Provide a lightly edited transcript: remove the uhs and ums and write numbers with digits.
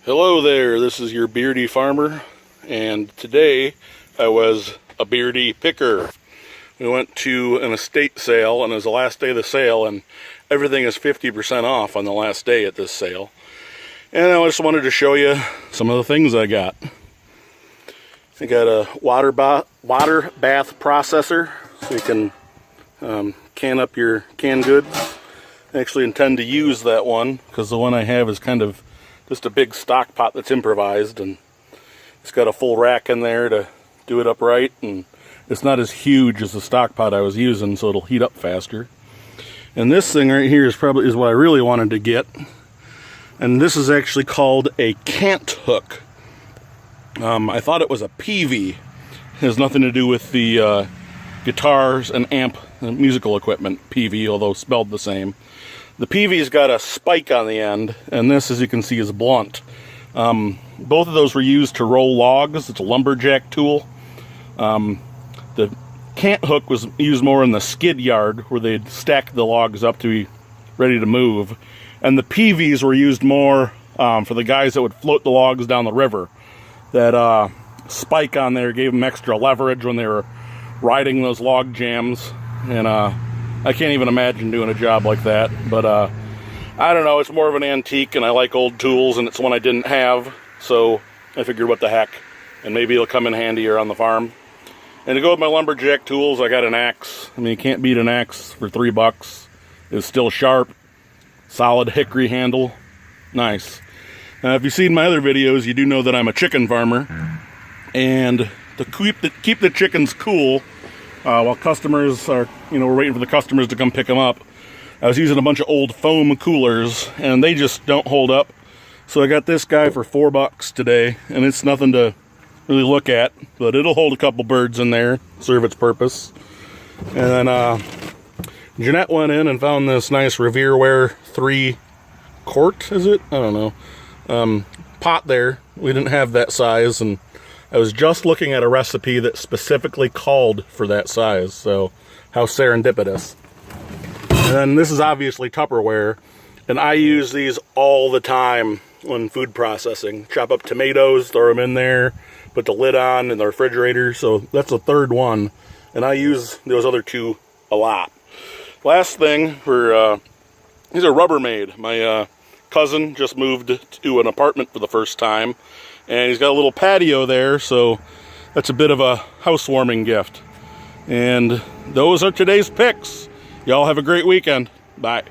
Hello there, this is your beardy farmer, and today I was a beardy picker. We went to an estate sale, and it was the last day of the sale, and everything is 50% off on the last day at this sale. And I just wanted to show you some of the things I got. I got a water bath processor, so you can can up your canned goods. I actually intend to use that one, because the one I have is kind of just a big stock pot that's improvised, and it's got a full rack in there to do it upright, and it's not as huge as the stock pot I was using, so it'll heat up faster. And this thing right here is what I really wanted to get, and this is actually called a cant hook. I thought it was a PV. It has nothing to do with the guitars and amp and musical equipment PV, although spelled the same. The PV's got a spike on the end, and this, as you can see, is blunt. Both of those were used to roll logs. It's a lumberjack tool. The cant hook was used more in the skid yard, where they'd stack the logs up to be ready to move. And the PVs were used more for the guys that would float the logs down the river. That spike on there gave them extra leverage when they were riding those log jams, and I can't even imagine doing a job like that. But I don't know, it's more of an antique, and I like old tools, and it's one I didn't have, so I figured what the heck, and maybe it'll come in handy here on the farm. And to go with my lumberjack tools, I got an axe. I mean, you can't beat an axe for $3. It's still sharp, solid hickory handle, nice. Now, if you've seen my other videos, you do know that I'm a chicken farmer, and to keep the chickens cool, while customers are, we're waiting for the customers to come pick them up, I was using a bunch of old foam coolers, and they just don't hold up. So I got this guy for $4 today, and it's nothing to really look at, but it'll hold a couple birds in there, serve its purpose. And then Jeanette went in and found this nice Revereware 3-quart, is it? I don't know. Pot there. We didn't have that size, and I was just looking at a recipe that specifically called for that size, so how serendipitous. And then this is obviously Tupperware, and I use these all the time when food processing. Chop up tomatoes, throw them in there, put the lid on in the refrigerator, so that's a third one, and I use those other two a lot. Last thing, these are Rubbermaid. My cousin just moved to an apartment for the first time, and he's got a little patio there, so that's a bit of a housewarming gift. And those are today's picks. Y'all have a great weekend. Bye.